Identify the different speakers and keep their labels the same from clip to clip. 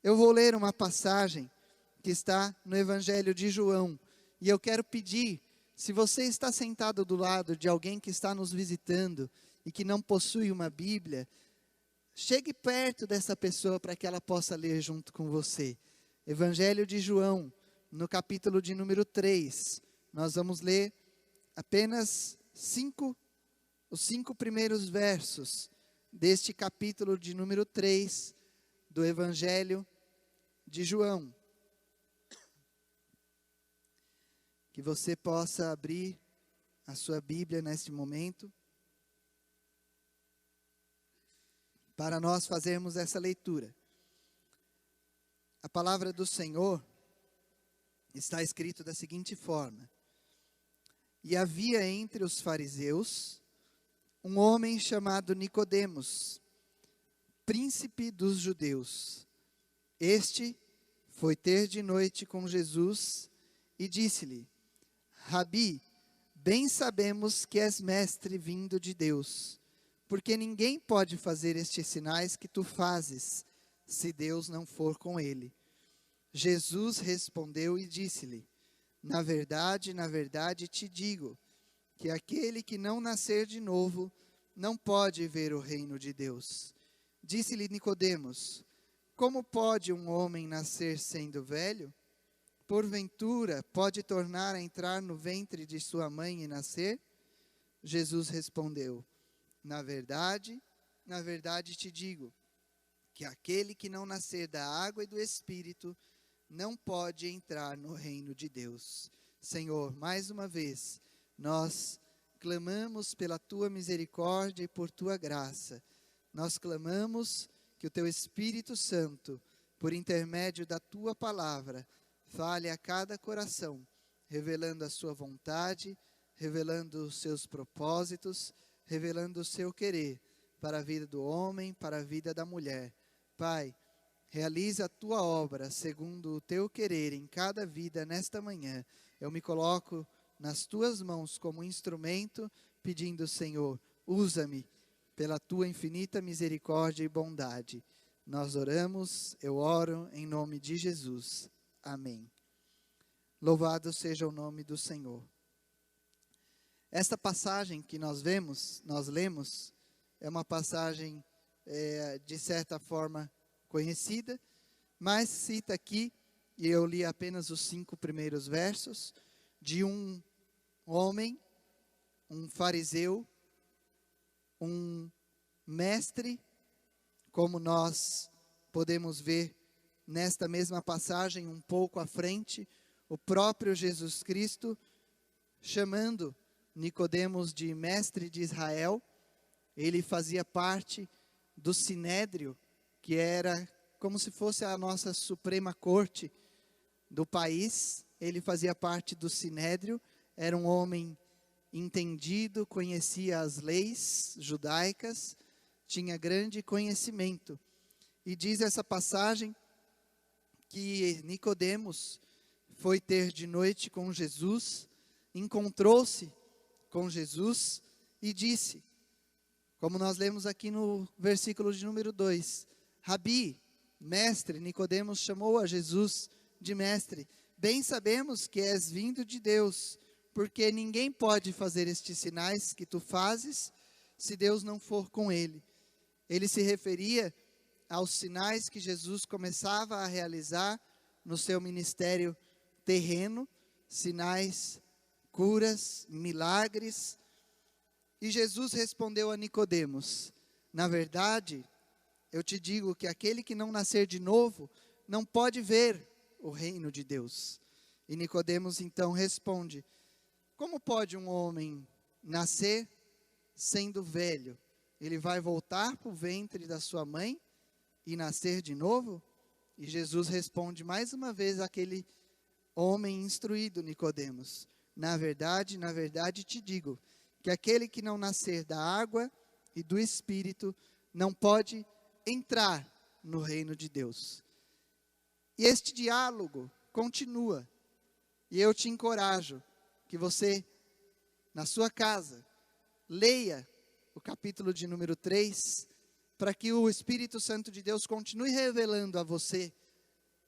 Speaker 1: Eu vou ler uma passagem que está no Evangelho de João. E eu quero pedir, se você está sentado do lado de alguém que está nos visitando e que não possui uma Bíblia, chegue perto dessa pessoa para que ela possa ler junto com você. Evangelho de João, no capítulo de número 3. Nós vamos ler apenas os 5 primeiros versos deste capítulo de número 3 do Evangelho de João. Que você possa abrir a sua Bíblia neste momento, para nós fazermos essa leitura. A palavra do Senhor está escrito da seguinte forma: E havia entre os fariseus um homem chamado Nicodemos, príncipe dos judeus. Este foi ter de noite com Jesus e disse-lhe: Rabi, bem sabemos que és mestre vindo de Deus, porque ninguém pode fazer estes sinais que tu fazes, se Deus não for com ele. Jesus respondeu e disse-lhe: na verdade te digo, que aquele que não nascer de novo, não pode ver o reino de Deus. Disse-lhe Nicodemos: como pode um homem nascer sendo velho? Porventura, pode tornar a entrar no ventre de sua mãe e nascer? Jesus respondeu: na verdade te digo, que aquele que não nascer da água e do Espírito, não pode entrar no reino de Deus. Senhor, mais uma vez, nós clamamos pela Tua misericórdia e por Tua graça. Nós clamamos que o Teu Espírito Santo, por intermédio da Tua palavra, fale a cada coração, revelando a sua vontade, revelando os seus propósitos, revelando o seu querer para a vida do homem, para a vida da mulher. Pai, realiza a tua obra segundo o teu querer em cada vida nesta manhã. Eu me coloco nas tuas mãos como instrumento, pedindo, Senhor, usa-me pela tua infinita misericórdia e bondade. Nós oramos, eu oro em nome de Jesus. Amém. Louvado seja o nome do Senhor. Esta passagem que nós lemos, é uma passagem de certa forma conhecida, mas cita aqui, e eu li apenas os 5 primeiros versos, de um homem, um fariseu, um mestre, como nós podemos ver nesta mesma passagem, um pouco à frente, o próprio Jesus Cristo chamando Nicodemos de mestre de Israel. Ele fazia parte do Sinédrio, que era como se fosse a nossa Suprema Corte do país. Ele fazia parte do Sinédrio, era um homem entendido, conhecia as leis judaicas, tinha grande conhecimento. E diz essa passagem que Nicodemos foi ter de noite com Jesus, encontrou-se com Jesus e disse, como nós lemos aqui no versículo de número 2, Rabi, mestre. Nicodemos chamou a Jesus de mestre. Bem sabemos que és vindo de Deus, porque ninguém pode fazer estes sinais que tu fazes, se Deus não for com ele. Ele se referia aos sinais que Jesus começava a realizar no seu ministério terreno, sinais, curas, milagres. E Jesus respondeu a Nicodemos: na verdade, eu te digo que aquele que não nascer de novo, não pode ver o reino de Deus. E Nicodemos então responde: como pode um homem nascer sendo velho? Ele vai voltar para o ventre da sua mãe e nascer de novo? E Jesus responde mais uma vez àquele homem instruído, Nicodemos: na verdade te digo, que aquele que não nascer da água e do Espírito, não pode entrar no reino de Deus. E este diálogo continua, e eu te encorajo, que você, na sua casa, leia o capítulo de número 3, para que o Espírito Santo de Deus continue revelando a você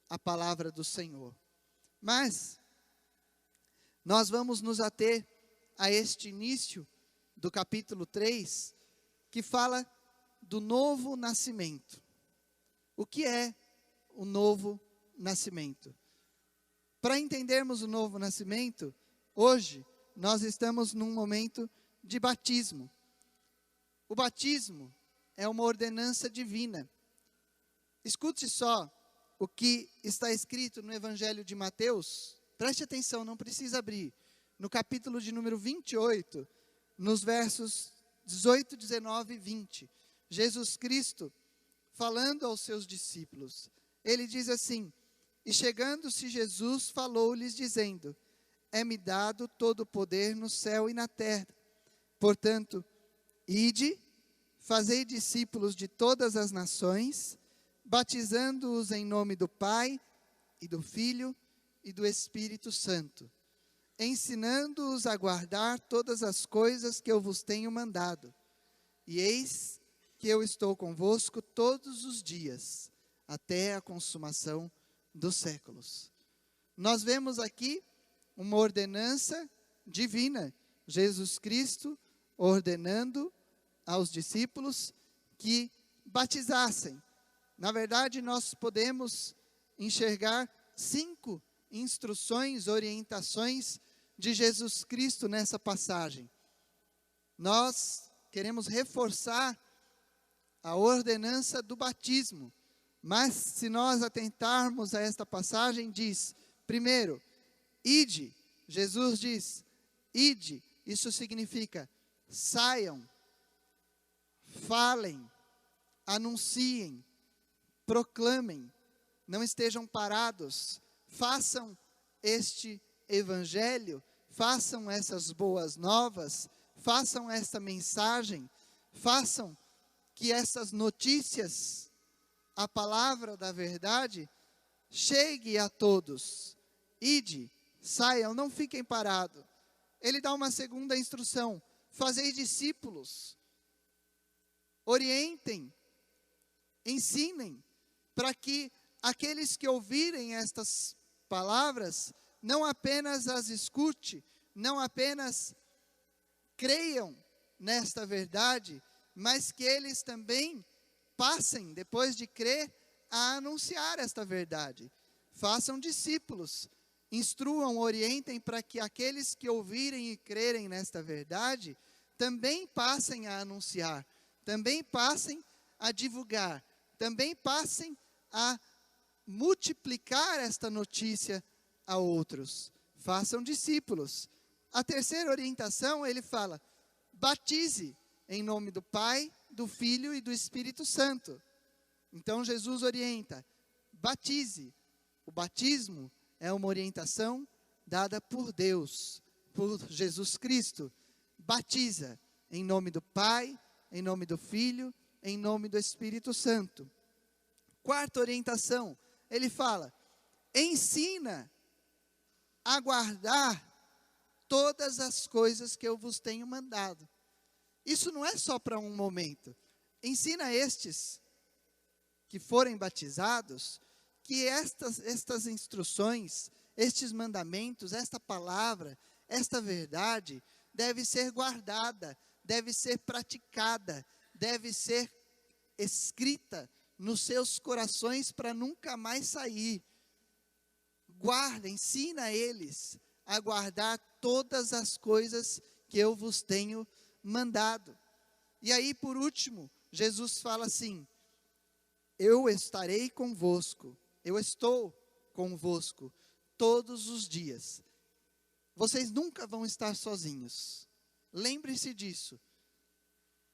Speaker 1: a palavra do Senhor. Mas nós vamos nos ater a este início do capítulo 3, que fala do novo nascimento. O que é o novo nascimento? Para entendermos o novo nascimento, hoje nós estamos num momento de batismo. O batismo é uma ordenança divina. Escute só o que está escrito no Evangelho de Mateus. Preste atenção, não precisa abrir. No capítulo de número 28, nos versos 18, 19 e 20. Jesus Cristo, falando aos seus discípulos, ele diz assim: e chegando-se Jesus, falou-lhes dizendo: é-me dado todo o poder no céu e na terra. Portanto, ide, fazei discípulos de todas as nações, batizando-os em nome do Pai, e do Filho, e do Espírito Santo, ensinando-os a guardar todas as coisas que eu vos tenho mandado. E eis que eu estou convosco todos os dias, até a consumação dos séculos. Nós vemos aqui uma ordenança divina. Jesus Cristo ordenando aos discípulos que batizassem. Na verdade, nós podemos enxergar 5 instruções, orientações de Jesus Cristo nessa passagem. Nós queremos reforçar a ordenança do batismo, mas se nós atentarmos a esta passagem, diz, primeiro, ide. Jesus diz, ide, isso significa saiam, falem, anunciem, proclamem, não estejam parados, façam este evangelho, façam essas boas novas, façam esta mensagem, façam que essas notícias, a palavra da verdade, chegue a todos. Ide, saiam, não fiquem parados. Ele dá uma segunda instrução: fazei discípulos, orientem, ensinem, para que aqueles que ouvirem estas palavras, não apenas as escute, não apenas creiam nesta verdade, mas que eles também passem, depois de crer, a anunciar esta verdade. Façam discípulos, instruam, orientem para que aqueles que ouvirem e crerem nesta verdade, também passem a anunciar, também passem a divulgar, também passem a multiplicar esta notícia a outros. Façam discípulos. A terceira orientação, ele fala, batize em nome do Pai, do Filho e do Espírito Santo. Então Jesus orienta, batize. O batismo é uma orientação dada por Deus, por Jesus Cristo. Batiza em nome do Pai, em nome do Filho, em nome do Espírito Santo. Quarta orientação, ele fala, ensina a guardar todas as coisas que eu vos tenho mandado. Isso não é só para um momento. Ensina estes que forem batizados, que estas instruções, estes mandamentos, esta palavra, esta verdade, deve ser guardada, deve ser praticada, deve ser escrita nos seus corações para nunca mais sair. Guarda, ensina eles a guardar todas as coisas que eu vos tenho mandado. E aí, por último, Jesus fala assim, eu estarei convosco, eu estou convosco todos os dias. Vocês nunca vão estar sozinhos. Lembre-se disso.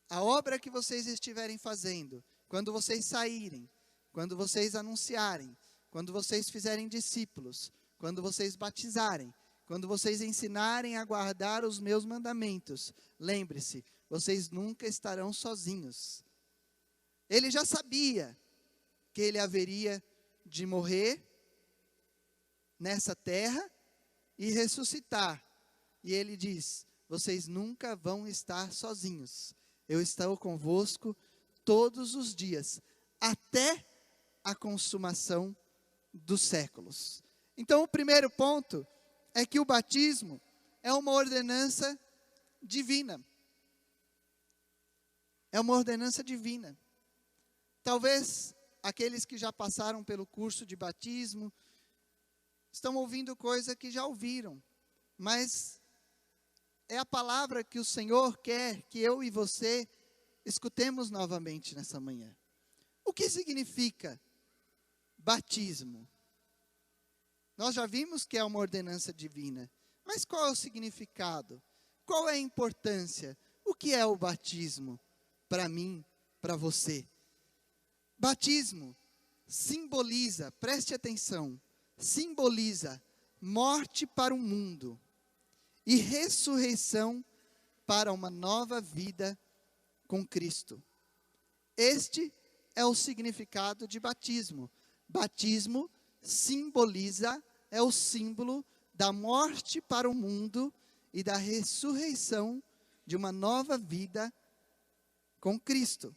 Speaker 1: A obra que vocês estiverem fazendo, quando vocês saírem, quando vocês anunciarem, quando vocês fizerem discípulos, quando vocês batizarem, quando vocês ensinarem a guardar os meus mandamentos, lembre-se, vocês nunca estarão sozinhos. Ele já sabia que ele haveria de morrer nessa terra e ressuscitar. E ele diz, vocês nunca vão estar sozinhos. Eu estou convosco todos os dias, até a consumação dos séculos. Então, o primeiro ponto é que o batismo é uma ordenança divina. É uma ordenança divina. Talvez aqueles que já passaram pelo curso de batismo estão ouvindo coisa que já ouviram, mas é a palavra que o Senhor quer que eu e você escutemos novamente nessa manhã. O que significa batismo? Nós já vimos que é uma ordenança divina, mas qual é o significado? Qual é a importância? O que é o batismo para mim, para você? Batismo simboliza, preste atenção, simboliza morte para o mundo e ressurreição para uma nova vida com Cristo. Este é o significado de batismo. Batismo simboliza, é o símbolo da morte para o mundo e da ressurreição de uma nova vida com Cristo.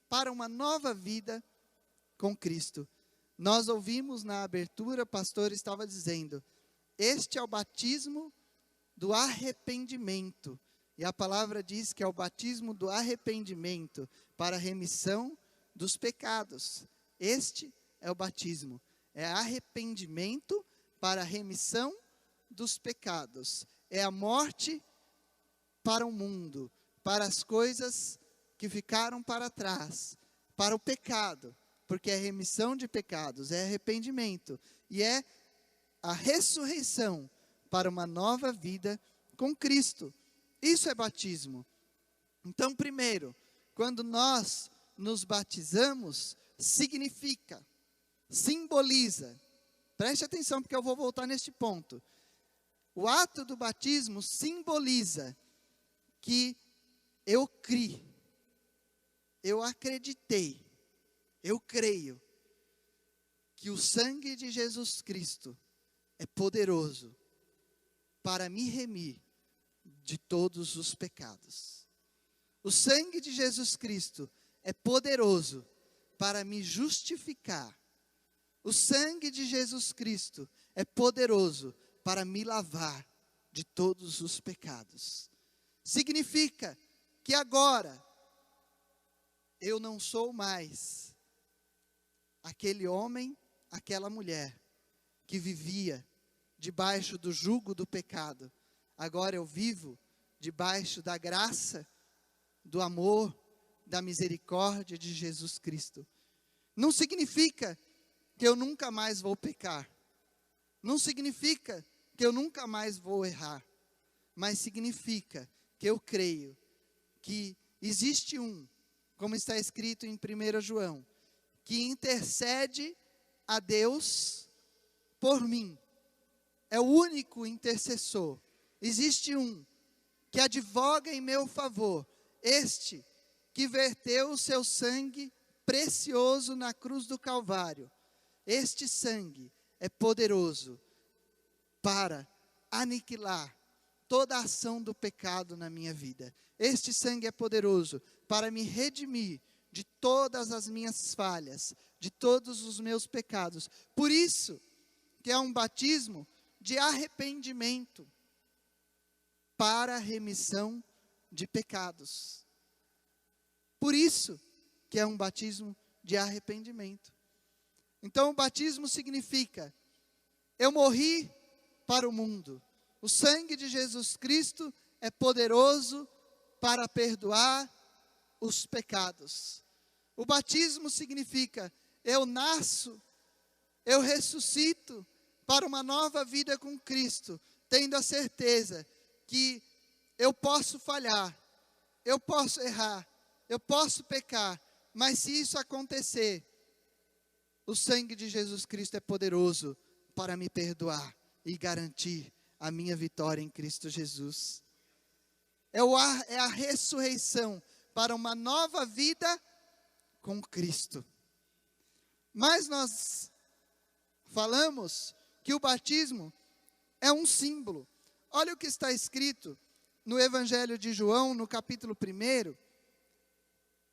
Speaker 1: Para uma nova vida com Cristo. Nós ouvimos na abertura, o pastor estava dizendo, este é o batismo do arrependimento. E a palavra diz que é o batismo do arrependimento para a remissão dos pecados. Este é o batismo. É arrependimento para a remissão dos pecados. É a morte para o mundo, para as coisas que ficaram para trás, para o pecado, porque é remissão de pecados, é arrependimento, e é a ressurreição para uma nova vida com Cristo. Isso é batismo. Então, primeiro, quando nós nos batizamos, significa, simboliza, preste atenção porque eu vou voltar neste ponto. O ato do batismo simboliza que eu criei, eu acreditei, eu creio que o sangue de Jesus Cristo é poderoso para me remir de todos os pecados. O sangue de Jesus Cristo é poderoso para me justificar. O sangue de Jesus Cristo é poderoso para me lavar de todos os pecados. Significa que agora eu não sou mais aquele homem, aquela mulher que vivia debaixo do jugo do pecado. Agora eu vivo debaixo da graça, do amor, da misericórdia de Jesus Cristo. Não significa que eu nunca mais vou pecar. Não significa que eu nunca mais vou errar. Mas significa que eu creio que existe um, como está escrito em 1 João, que intercede a Deus por mim. É o único intercessor. Existe um que advoga em meu favor. Este que verteu o seu sangue precioso na cruz do Calvário. Este sangue é poderoso para aniquilar toda a ação do pecado na minha vida. Este sangue é poderoso para me redimir de todas as minhas falhas, de todos os meus pecados. Por isso que é um batismo de arrependimento para a remissão de pecados. Por isso que é um batismo de arrependimento. Então o batismo significa, eu morri para o mundo. O sangue de Jesus Cristo é poderoso para perdoar os pecados. O batismo significa, eu nasço, eu ressuscito para uma nova vida com Cristo, tendo a certeza que eu posso falhar, eu posso errar, eu posso pecar, mas se isso acontecer, o sangue de Jesus Cristo é poderoso para me perdoar e garantir a minha vitória em Cristo Jesus. É a ressurreição para uma nova vida com Cristo. Mas nós falamos que o batismo é um símbolo. Olha o que está escrito no Evangelho de João, no capítulo 1,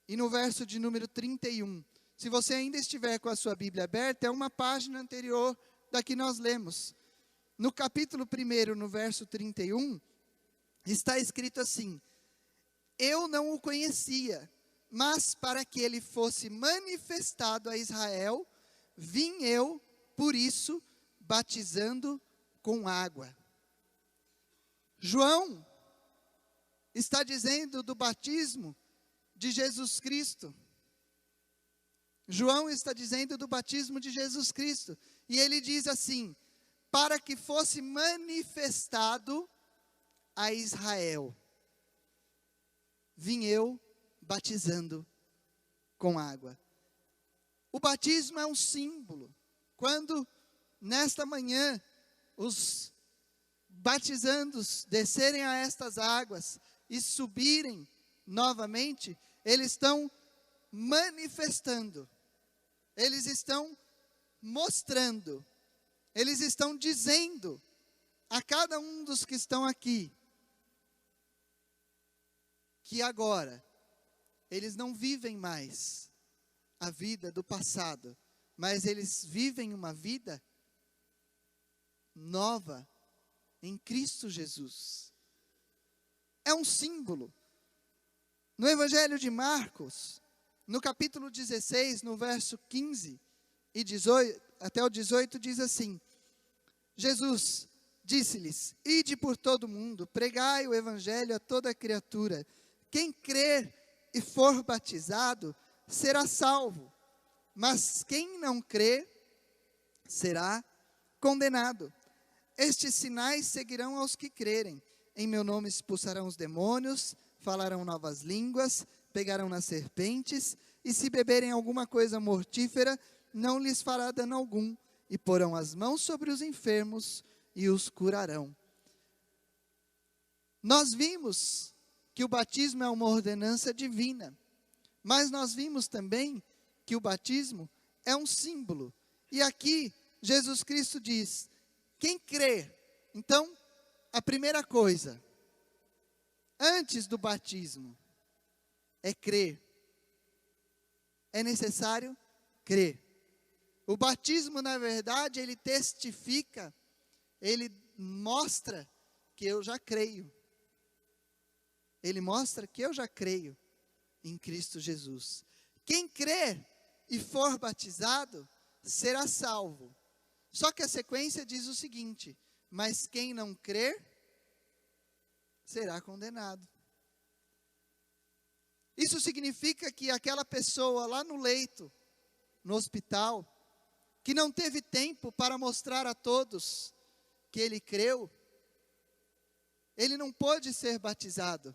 Speaker 1: e no verso de número 31. se você ainda estiver com a sua Bíblia aberta, é uma página anterior da que nós lemos. No capítulo 1, no verso 31, está escrito assim: eu não o conhecia, mas para que ele fosse manifestado a Israel, vim eu, por isso, batizando com água. João está dizendo do batismo de Jesus Cristo. João está dizendo do batismo de Jesus Cristo. E ele diz assim: para que fosse manifestado a Israel, vim eu batizando com água. O batismo é um símbolo. Quando, nesta manhã, os batizandos descerem a estas águas e subirem novamente, eles estão manifestando, eles estão mostrando, eles estão dizendo a cada um dos que estão aqui, que agora, eles não vivem mais a vida do passado, mas eles vivem uma vida nova em Cristo Jesus. É um símbolo. No Evangelho de Marcos, no capítulo 16, no verso 15 e 18, até o 18, diz assim: Jesus disse-lhes: ide por todo o mundo, pregai o Evangelho a toda criatura. Quem crer e for batizado será salvo, mas quem não crer será condenado. Estes sinais seguirão aos que crerem. Em meu nome expulsarão os demônios, falarão novas línguas, pegarão nas serpentes, e se beberem alguma coisa mortífera, não lhes fará dano algum, e porão as mãos sobre os enfermos e os curarão. Nós vimos que o batismo é uma ordenança divina, mas nós vimos também que o batismo é um símbolo. E aqui Jesus Cristo diz: quem crê. Então, a primeira coisa, antes do batismo, é crer. É necessário crer. O batismo, na verdade, ele testifica, ele mostra que eu já creio. Ele mostra que eu já creio em Cristo Jesus. Quem crer e for batizado será salvo. Só que a sequência diz o seguinte: mas quem não crer será condenado. Isso significa que aquela pessoa lá no leito, no hospital, que não teve tempo para mostrar a todos que ele creu, ele não pôde ser batizado,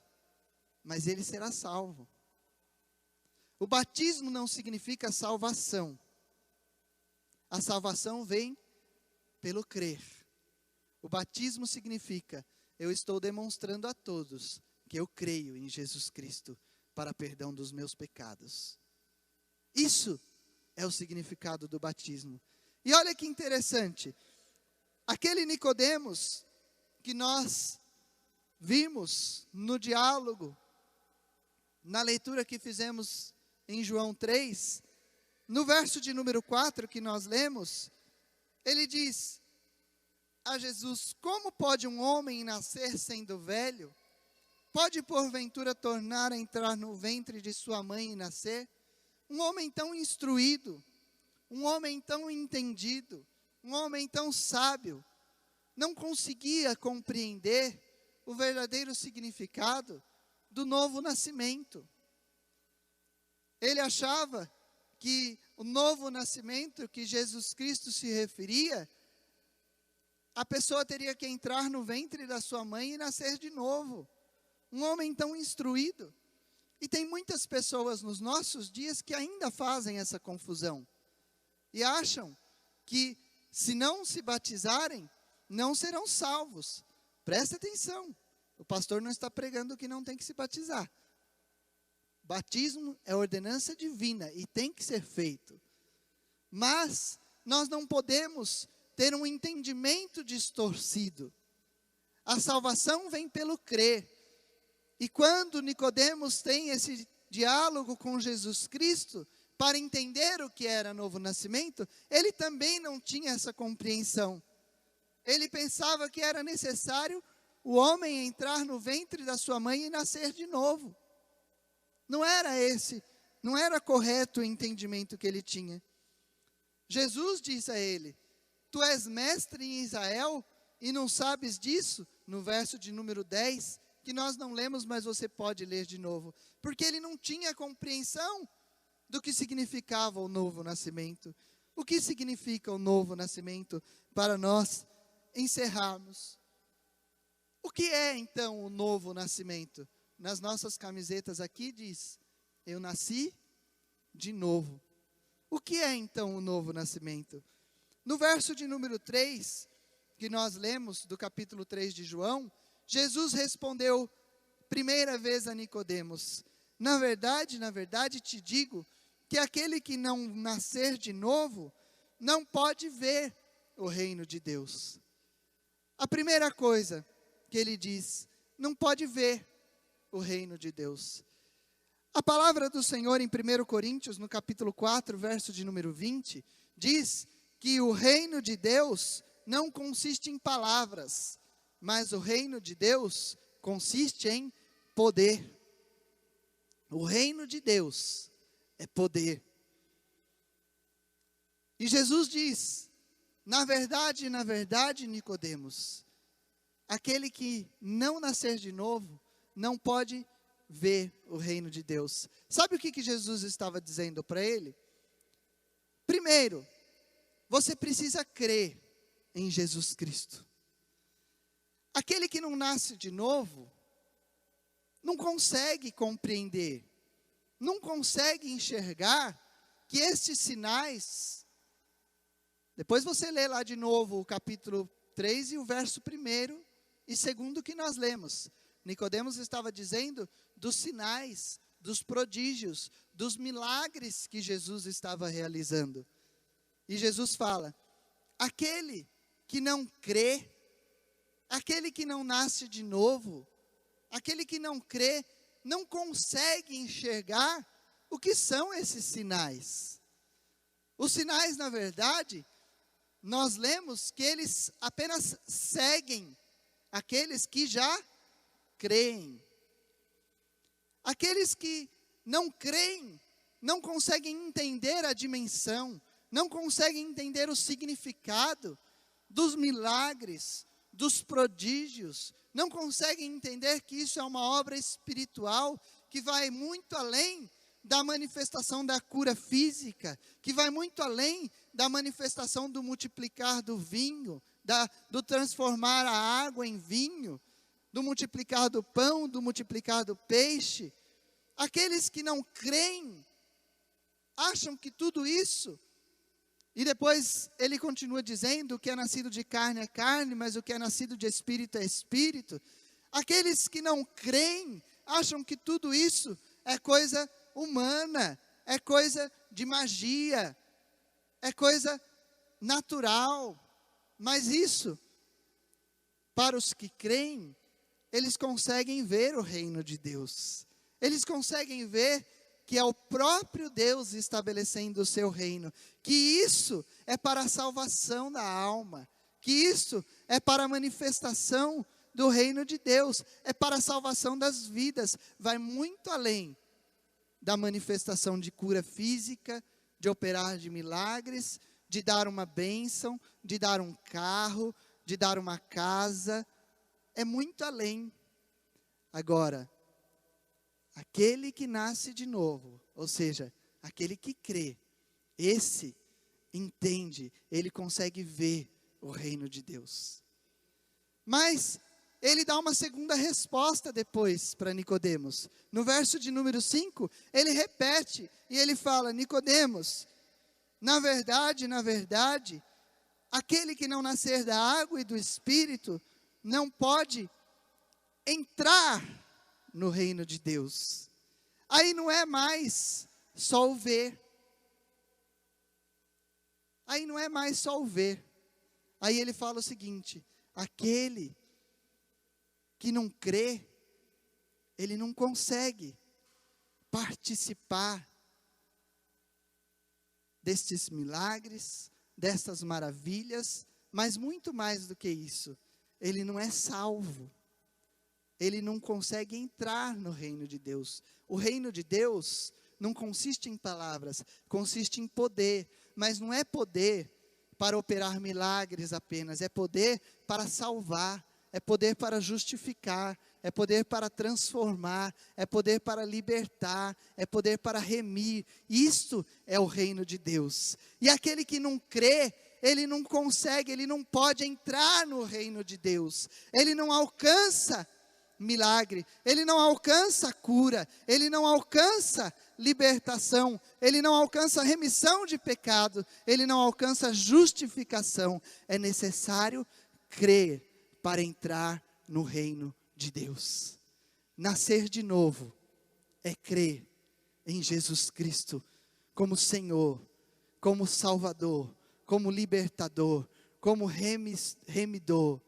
Speaker 1: mas ele será salvo. O batismo não significa salvação. A salvação vem pelo crer. O batismo significa: eu estou demonstrando a todos que eu creio em Jesus Cristo para perdão dos meus pecados. Isso é o significado do batismo. E olha que interessante, aquele Nicodemos que nós vimos no diálogo, na leitura que fizemos em João 3, no verso de número 4 que nós lemos, ele diz a Jesus: como pode um homem nascer sendo velho? Pode porventura tornar a entrar no ventre de sua mãe e nascer? Um homem tão instruído, um homem tão entendido, um homem tão sábio, não conseguia compreender o verdadeiro significado do novo nascimento. Ele achava que o novo nascimento que Jesus Cristo se referia, a pessoa teria que entrar no ventre da sua mãe e nascer de novo. Um homem tão instruído. E tem muitas pessoas nos nossos dias que ainda fazem essa confusão. E acham que se não se batizarem, não serão salvos. Presta atenção. O pastor não está pregando que não tem que se batizar. Batismo é ordenança divina e tem que ser feito. Mas nós não podemos ter um entendimento distorcido. A salvação vem pelo crer. E quando Nicodemos tem esse diálogo com Jesus Cristo, para entender o que era novo nascimento, ele também não tinha essa compreensão. Ele pensava que era necessário o homem entrar no ventre da sua mãe e nascer de novo. Não era correto o entendimento que ele tinha. Jesus disse a ele: tu és mestre em Israel e não sabes disso? No verso de número 10, que nós não lemos, mas você pode ler de novo. Porque ele não tinha compreensão do que significava o novo nascimento. O que significa o novo nascimento para nós encerrarmos? O que é então o novo nascimento? Nas nossas camisetas aqui diz: eu nasci de novo. O que é então o novo nascimento? No verso de número 3, que nós lemos do capítulo 3 de João, Jesus respondeu primeira vez a Nicodemos: na verdade te digo que aquele que não nascer de novo não pode ver o reino de Deus. A primeira coisa que ele diz: não pode ver o reino de Deus. A palavra do Senhor em 1 Coríntios, no capítulo 4, verso de número 20, diz que o reino de Deus não consiste em palavras, mas o reino de Deus consiste em poder. O reino de Deus é poder. E Jesus diz: na verdade, Nicodemos, aquele que não nascer de novo não pode ver o reino de Deus. Sabe o que Jesus estava dizendo para ele? Primeiro, você precisa crer em Jesus Cristo. Aquele que não nasce de novo não consegue compreender, não consegue enxergar que estes sinais. Depois você lê lá de novo o capítulo 3 e o verso 1 e 2 que nós lemos. Nicodemos estava dizendo dos sinais, dos prodígios, dos milagres que Jesus estava realizando. E Jesus fala: aquele que não crê, aquele que não nasce de novo, aquele que não crê, não consegue enxergar o que são esses sinais. Os sinais, na verdade, nós lemos que eles apenas seguem aqueles que já creem. Aqueles que não creem, não conseguem entender a dimensão, não conseguem entender o significado dos milagres, dos prodígios, não conseguem entender que isso é uma obra espiritual que vai muito além da manifestação da cura física, que vai muito além da manifestação do multiplicar do vinho, do transformar a água em vinho, do multiplicar do pão, do multiplicar do peixe. Aqueles que não creem, acham que tudo isso, e depois ele continua dizendo: o que é nascido de carne é carne, mas o que é nascido de espírito é espírito. Aqueles que não creem, acham que tudo isso é coisa humana, é coisa de magia, é coisa natural. Mas isso, para os que creem, eles conseguem ver o reino de Deus. Eles conseguem ver que é o próprio Deus estabelecendo o seu reino, que isso é para a salvação da alma, que isso é para a manifestação do reino de Deus, é para a salvação das vidas, vai muito além da manifestação de cura física, de operar de milagres, de dar uma bênção, de dar um carro, de dar uma casa, é muito além. Agora, aquele que nasce de novo, ou seja, aquele que crê, esse entende, ele consegue ver o reino de Deus. Mas ele dá uma segunda resposta depois para Nicodemos. No verso de número 5, ele repete e ele fala: Nicodemos, na verdade, aquele que não nascer da água e do Espírito não pode entrar no reino de Deus. Aí não é mais só o ver. Aí não é mais só o ver. Aí ele fala o seguinte: aquele que não crê, ele não consegue participar destes milagres, destas maravilhas, mas muito mais do que isso, ele não é salvo. Ele não consegue entrar no reino de Deus. O reino de Deus não consiste em palavras, consiste em poder, mas não é poder para operar milagres apenas, é poder para salvar, é poder para justificar, é poder para transformar, é poder para libertar, é poder para remir. Isto é o reino de Deus. E aquele que não crê, ele não consegue, ele não pode entrar no reino de Deus. Ele não alcança milagre, ele não alcança cura, ele não alcança libertação, ele não alcança remissão de pecado, ele não alcança justificação. É necessário crer para entrar no reino de Deus. Nascer de novo é crer em Jesus Cristo como Senhor, como Salvador, como libertador, como remidor,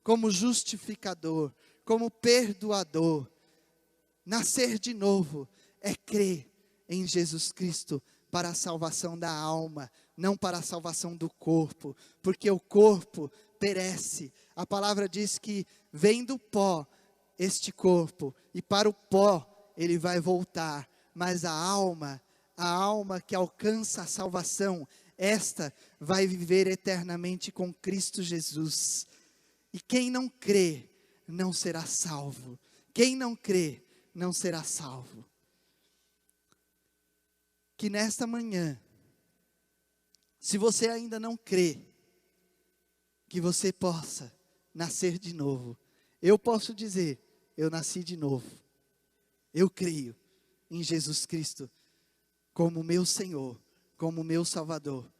Speaker 1: como justificador, como perdoador. Nascer de novo é crer em Jesus Cristo para a salvação da alma, não para a salvação do corpo, porque o corpo perece. A palavra diz que vem do pó este corpo, e para o pó ele vai voltar, mas a alma que alcança a salvação, esta vai viver eternamente com Cristo Jesus. E quem não crê, não será salvo. Quem não crê, não será salvo. Que nesta manhã, se você ainda não crê, que você possa nascer de novo. Eu posso dizer, eu nasci de novo. Eu creio em Jesus Cristo como meu Senhor, como meu Salvador.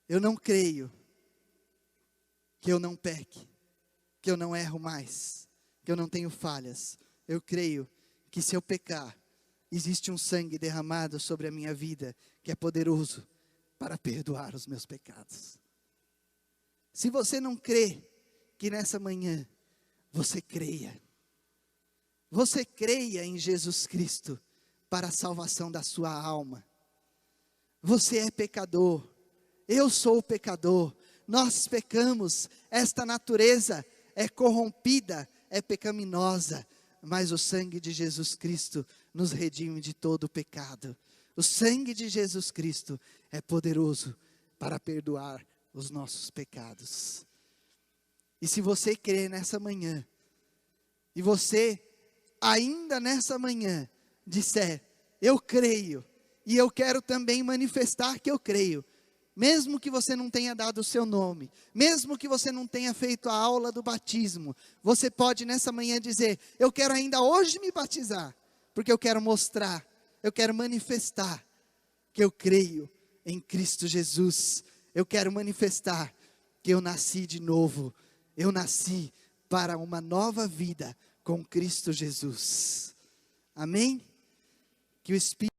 Speaker 1: Eu não creio que eu não peque, que eu não erro mais, que eu não tenho falhas. Eu creio que se eu pecar, existe um sangue derramado sobre a minha vida, que é poderoso para perdoar os meus pecados. Se você não crê, que nessa manhã, você creia. Você creia em Jesus Cristo, para a salvação da sua alma. Você é pecador, eu sou pecador, nós pecamos, esta natureza é corrompida, é pecaminosa, mas o sangue de Jesus Cristo nos redime de todo o pecado. O sangue de Jesus Cristo é poderoso para perdoar os nossos pecados. E se você crer nessa manhã, e você ainda nessa manhã disser, eu creio, e eu quero também manifestar que eu creio, mesmo que você não tenha dado o seu nome, mesmo que você não tenha feito a aula do batismo, você pode nessa manhã dizer, eu quero ainda hoje me batizar, porque eu quero mostrar, eu quero manifestar que eu creio em Cristo Jesus. Eu quero manifestar que eu nasci de novo, eu nasci para uma nova vida com Cristo Jesus. Amém? Que o Espírito